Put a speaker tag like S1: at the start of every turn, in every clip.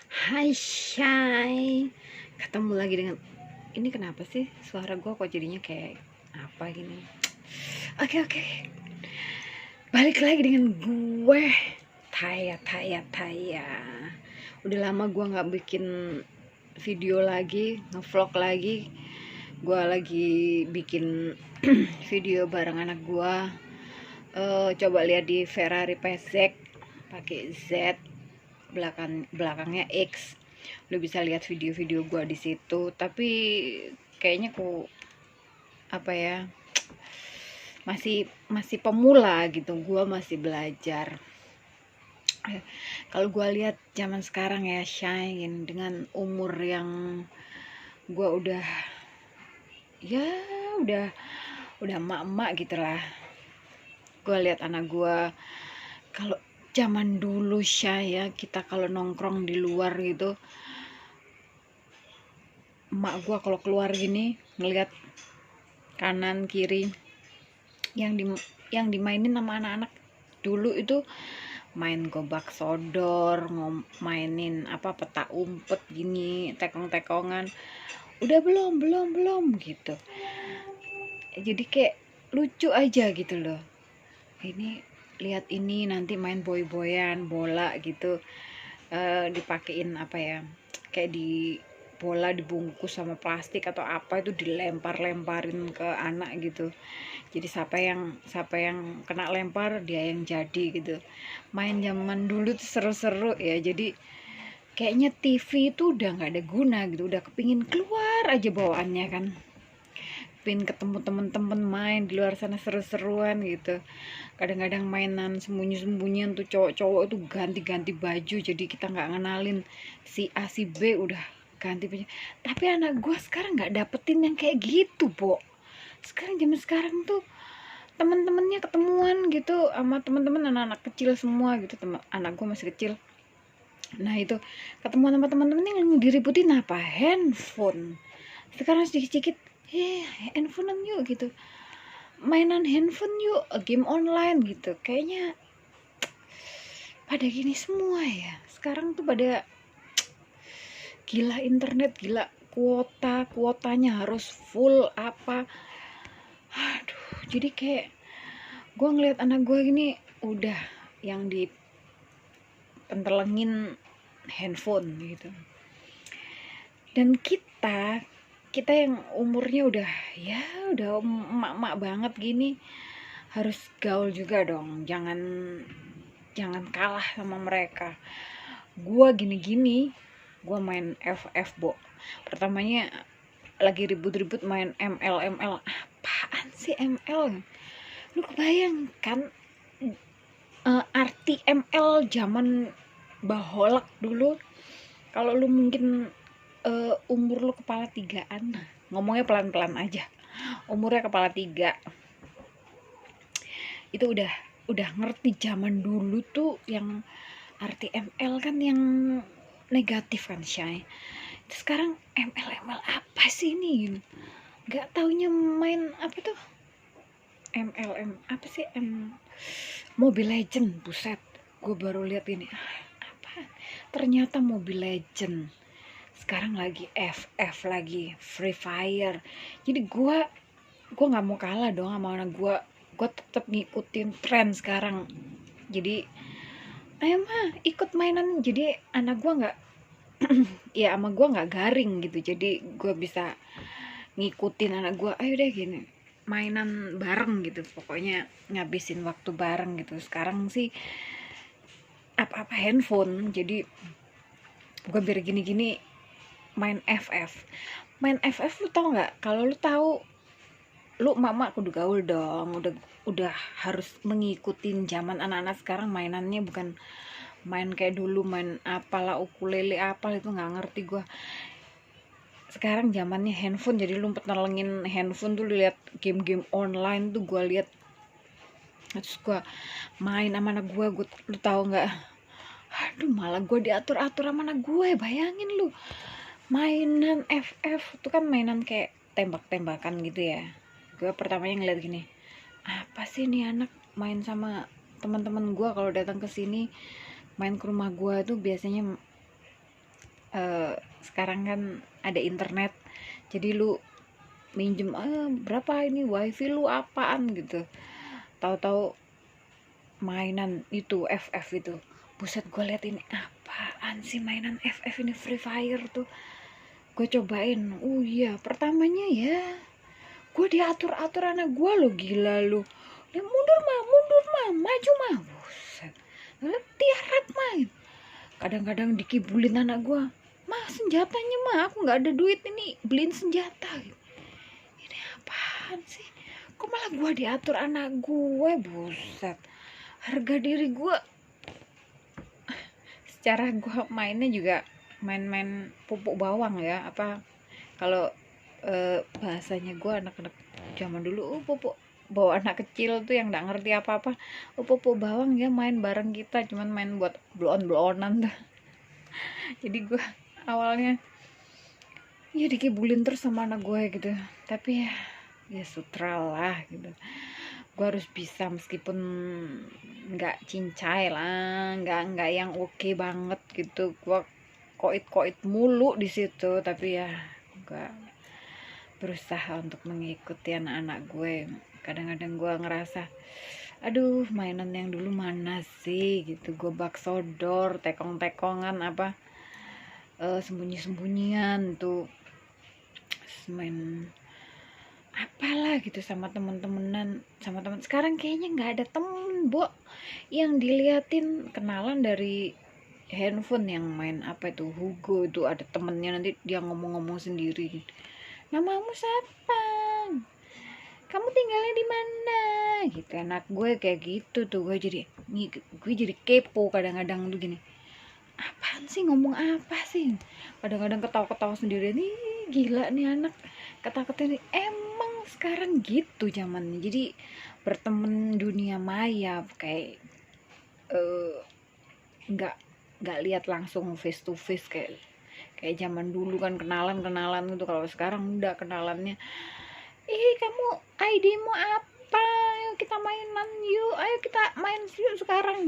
S1: Hai Shay, ketemu lagi dengan ini. Kenapa sih suara gue kok jadinya kayak apa gini? Oke, balik lagi dengan gue Taya. Udah lama gue nggak bikin video lagi, ngevlog lagi. Gue lagi bikin video bareng anak gue. Coba lihat di Ferrari PZ pakai Z, belakangnya X. Lu bisa lihat video-video gua di situ, tapi kayaknya apa ya, masih pemula gitu. Gua masih belajar. Kalau gua lihat zaman sekarang ya, Shine, dengan umur yang gua ya udah emak-emak gitu lah. Gua lihat anak gua, kalau zaman dulu ya, kita kalau nongkrong di luar gitu, emak gua kalau keluar gini ngeliat kanan kiri yang dimainin sama anak-anak dulu itu, main gobak sodor, mainin apa, peta umpet gini, tekong-tekongan. Udah belum gitu. Jadi kayak lucu aja gitu loh. Ini lihat ini nanti main boy-boyan bola gitu, dipakein apa ya, kayak di bola dibungkus sama plastik atau apa, itu dilempar-lemparin ke anak gitu. Jadi siapa yang kena lempar dia yang jadi gitu. Main zaman dulu tuh seru-seru ya. Jadi kayaknya TV itu udah nggak ada guna gitu, udah kepingin keluar aja bawaannya kan, pengen ketemu temen-temen main di luar sana seru-seruan gitu. Kadang-kadang mainan sembunyi-sembunyian tuh, cowok-cowok itu ganti-ganti baju, jadi kita nggak ngenalin si A si B udah ganti baju. Tapi anak gue sekarang nggak dapetin yang kayak gitu, Bo. Zaman sekarang tuh temen-temennya ketemuan gitu sama temen-temen anak-anak kecil semua gitu. Anak gue masih kecil. Nah itu ketemuan sama temen-temennya, yang diributin apa? Handphone. Sekarang sedikit-sedikit, handphone yuk gitu, mainan handphone yuk, game online gitu. Kayaknya pada gini semua ya. Sekarang tuh pada gila internet, gila kuotanya harus full apa. Aduh, jadi kayak gue ngeliat anak gue gini udah yang dipentelengin handphone gitu. Dan kita yang umurnya udah emak-emak banget gini, harus gaul juga dong. Jangan kalah sama mereka. Gua gini-gini, gua main FF, Bo. Pertamanya lagi ribut-ribut main ML. Apaan sih ML? Lu kebayangkan arti ML zaman baholak dulu? Kalau lu mungkin umur lu kepala tigaan, ngomongnya pelan-pelan aja, umurnya kepala tiga, itu udah ngerti zaman dulu tuh yang arti ML kan, yang negatif kan, Shay. Sekarang ML apa sih ini? Gak taunya main apa tuh? Apa sih Mobile Legend. Buset, gue baru lihat ini. Apa? Ternyata Mobile Legend. Sekarang lagi FF lagi, Free Fire. Jadi gue nggak mau kalah dong sama anak gue. Gue tetap ngikutin tren sekarang. Jadi ayo mah ikut mainan. Jadi anak gue nggak ya sama gue nggak garing gitu. Jadi gue bisa ngikutin anak gue. Ayo deh gini, mainan bareng gitu. Pokoknya ngabisin waktu bareng gitu. Sekarang sih apa-apa handphone. Jadi gue biar gini-gini main FF. Main FF, lu tau nggak? Kalau lu tahu, lu mama kudu gaul dong. Udah harus mengikutin zaman anak-anak sekarang. Mainannya bukan main kayak dulu, main apalah ukulele apal, itu nggak ngerti gue. Sekarang zamannya handphone, jadi lu nelengin handphone tuh, lihat game-game online tuh gue lihat. Terus gue main sama anak gue, lu tahu nggak? Aduh, malah gue diatur-atur sama anak gue. Bayangin lu, mainan FF itu kan mainan kayak tembak-tembakan gitu ya. Gue pertamanya ngeliat gini, apa sih nih anak main sama teman-teman gue kalau datang ke sini, main ke rumah gue tuh biasanya sekarang kan ada internet, jadi lu minjem berapa ini wifi lu apaan gitu, tahu-tahu mainan itu FF itu. Buset, gue liat ini apaan sih mainan FF ini, Free Fire tuh. Gue cobain, oh iya, pertamanya ya gue diatur-atur anak gue lo, gila lu. Mundur mah, maju mah, buset. Tiarap main. Kadang-kadang dikibulin anak gue, mah senjatanya mah aku nggak ada duit ini beliin senjata. Ini apaan sih? Kok malah gue diatur anak gue, buset. Harga diri gue, secara gue mainnya juga main-main pupuk bawang ya, apa kalau bahasanya gue anak-anak zaman dulu, pupuk bawa anak kecil tuh yang nggak ngerti apa-apa, pupuk bawang ya, main bareng kita, cuman main buat bloon-bloonan tuh. Jadi gue awalnya ya dikibulin terus sama anak gue gitu, tapi ya sutra lah gitu. Gue harus bisa, meskipun nggak cincai lah, nggak yang oke banget gitu, gue koit mulu di situ, tapi ya gue berusaha untuk mengikuti anak-anak gue. Kadang-kadang gue ngerasa, aduh mainan yang dulu mana sih gitu, gobak sodor, tekong-tekongan, apa sembunyi-sembunyian tuh, main apalah gitu sama temen-temenan, sama temen. Sekarang kayaknya nggak ada temen, Bo, yang diliatin kenalan dari handphone, yang main apa itu Hugo itu, ada temennya nanti dia ngomong-ngomong sendiri, namamu siapa, kamu tinggalnya di mana gitu. Anak gue kayak gitu tuh, gue jadi kepo kadang-kadang tuh gini, apaan sih, ngomong apa sih. Kadang-kadang ketawa-ketawa sendiri nih, gila nih anak, ketakutan nih. Emang sekarang gitu zamannya, jadi berteman dunia maya, kayak nggak lihat langsung face to face kayak zaman dulu kan, kenalan gitu. Kalau sekarang udah kenalannya, kamu ID-mu apa, ayo kita mainan yuk, ayo kita main yuk sekarang,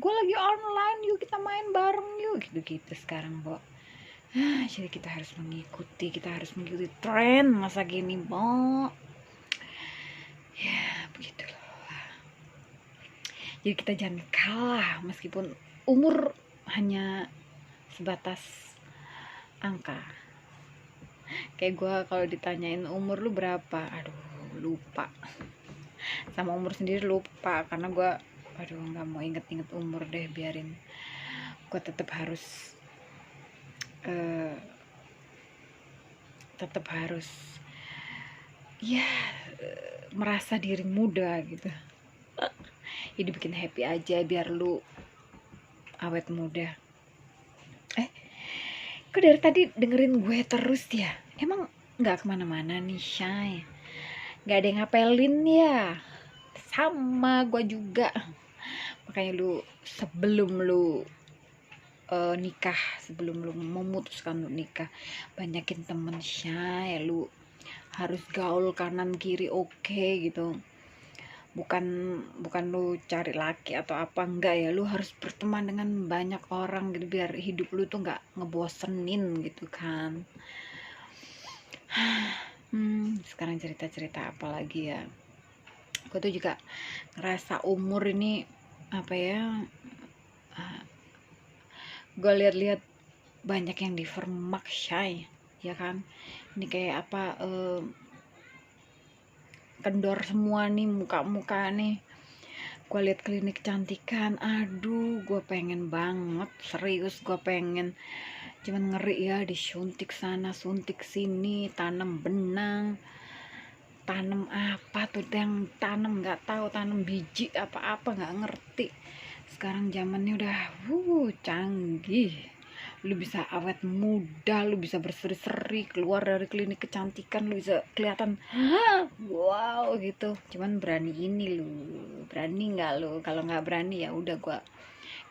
S1: gue lagi online yuk kita main bareng yuk, gitu-gitu sekarang, Bo. Jadi kita harus mengikuti tren masa gini, Bo. Ya begitulah, jadi kita jangan kalah, meskipun umur hanya sebatas angka. Kayak gue kalau ditanyain umur lu berapa, aduh lupa, sama umur sendiri lupa, karena gue nggak mau inget-inget umur deh, biarin. Gue tetap harus ya merasa diri muda gitu. Jadi bikin happy aja, biar lu awet muda. Kok dari tadi dengerin gue terus ya? Emang nggak kemana-mana nih, Shay? Nggak ada yang ngapelin ya? Sama gue juga. Makanya lu sebelum lu nikah, sebelum lu memutuskan lu nikah, banyakin temen, Shay. Lu harus gaul kanan kiri, oke gitu. Bukan lu cari laki atau apa, enggak ya, lu harus berteman dengan banyak orang gitu, biar hidup lu tuh nggak ngebosenin gitu kan. Sekarang cerita apa lagi ya, gue tuh juga ngerasa umur ini apa ya, gue lihat-lihat banyak yang divermak, Shay, ya kan. Ini kayak apa, kendor semua nih muka-muka nih. Gue lihat klinik kecantikan, aduh gue pengen banget, serius gue pengen, cuman ngeri ya, disuntik sana suntik sini, tanam benang, tanam apa tuh yang tanam, nggak tahu, tanam biji apa-apa nggak ngerti. Sekarang zamannya udah canggih, lu bisa awet muda, lu bisa berseri-seri keluar dari klinik kecantikan, lu bisa kelihatan wow gitu. Cuman berani nggak lu? Kalau nggak berani ya udah,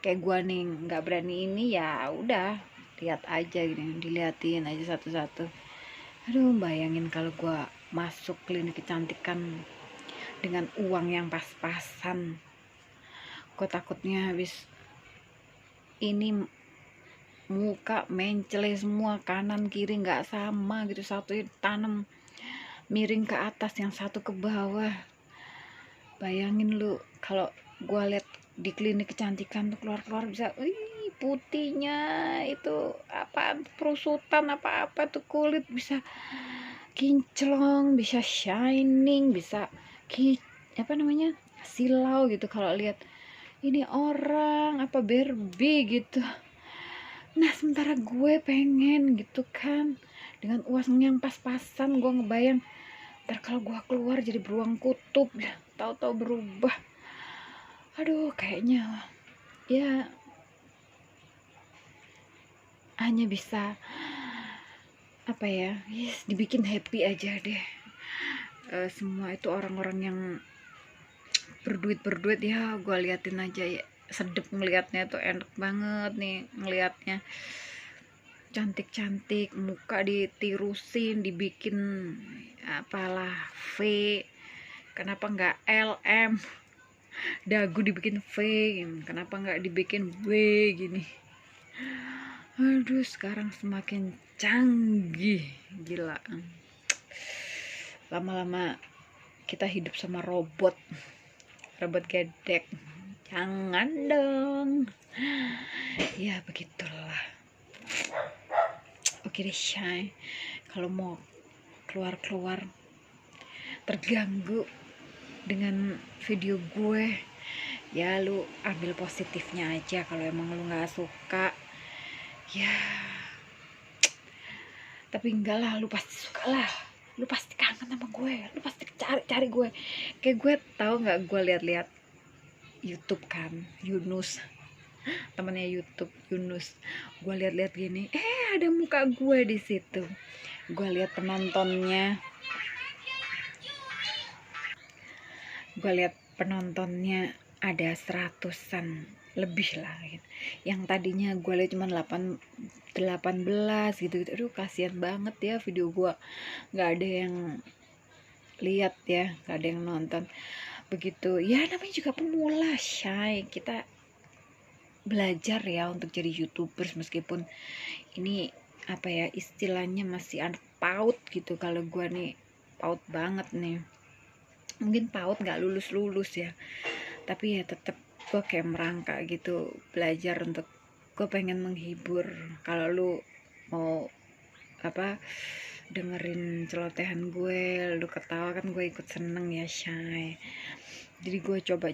S1: kayak gua nih nggak berani ini, ya udah lihat aja gitu, diliatin aja satu-satu. Aduh, bayangin kalau gua masuk klinik kecantikan dengan uang yang pas-pasan, gua takutnya habis ini muka mencele semua, kanan kiri nggak sama gitu, satu tanam miring ke atas, yang satu ke bawah. Bayangin lu kalau gua lihat di klinik kecantikan tuh keluar bisa, wih, putihnya itu apa, perusutan apa tuh, kulit bisa kinclong, bisa shining, bisa apa namanya, silau gitu kalau lihat ini orang apa Barbie gitu. Nah sementara gue pengen gitu kan, dengan uang yang pas-pasan, gue ngebayang ntar kalau gue keluar jadi beruang kutub ya, tahu-tahu berubah. Aduh, kayaknya ya hanya bisa apa ya, yes, dibikin happy aja deh. Semua itu orang-orang yang berduit ya, gue liatin aja ya, sedep ngelihatnya tuh, enak banget nih ngelihatnya, cantik-cantik, muka ditirusin, dibikin apalah V, kenapa nggak LM, dagu dibikin V, kenapa nggak dibikin W gini. Aduh, sekarang semakin canggih, gila. Lama-lama kita hidup sama robot gedek, jangan dong. Ya begitulah. Oke deh Shay, kalau mau keluar terganggu dengan video gue, ya lu ambil positifnya aja. Kalau emang lu nggak suka, ya tapi enggak lah, lu pasti suka lah, lu pasti kangen sama gue, lu pasti cari gue. Kayak gue tahu nggak, gue lihat YouTube kan, Yunus, temennya YouTube Yunus, gue lihat gini, ada muka gue di situ. Gue lihat penontonnya ada 100-an lebih lah gitu. Yang tadinya gue lihat cuma 18 gitu. Aduh, kasihan banget ya, video gue nggak ada yang lihat ya, nggak ada yang nonton. Begitu ya, namanya juga pemula Shay, kita belajar ya untuk jadi YouTubers, meskipun ini apa ya, istilahnya masih anak PAUD gitu. Kalau gue nih PAUD banget nih, mungkin PAUD nggak lulus ya, tapi ya tetap gue kayak merangkak gitu, belajar untuk gue pengen menghibur. Kalau lu mau apa, dengerin celotehan gue, lu ketawa kan, gue ikut seneng ya Shay. Jadi gue coba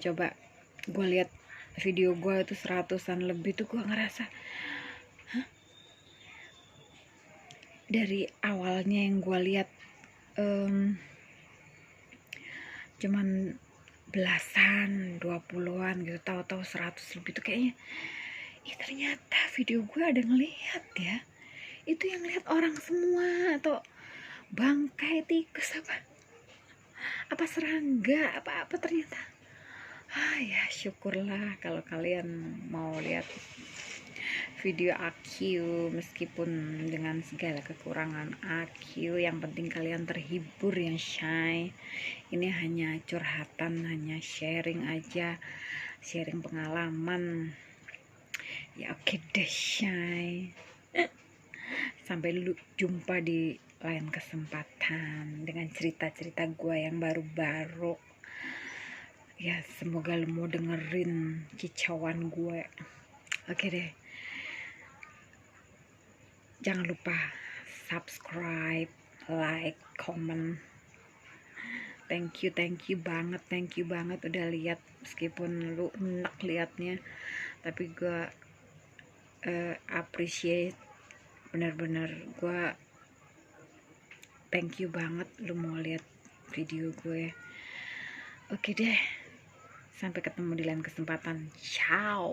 S1: gue lihat video gue itu 100-an lebih tuh, gue ngerasa, hah? Dari awalnya yang gue lihat cuman belasan, 20-an gitu, tahu-tahu 100 lebih tuh kayaknya, ternyata video gue ada ngelihat ya. Itu yang lihat orang semua, atau bangkai tikus apa serangga apa ternyata. Ya syukurlah kalau kalian mau lihat video AQ, meskipun dengan segala kekurangan AQ, yang penting kalian terhibur ya Shay. Ini hanya curhatan, hanya sharing aja, sharing pengalaman ya. Oke deh Shay, sampai jumpa di lain kesempatan dengan cerita-cerita gue yang baru-baru ya. Semoga lu mau dengerin kicauan gue. Oke deh, jangan lupa subscribe, like, comment. Thank you banget udah lihat, meskipun lu enak liatnya, tapi gue appreciate, bener-bener gue thank you banget lu mau lihat video gue. Oke deh, sampai ketemu di lain kesempatan. Ciao.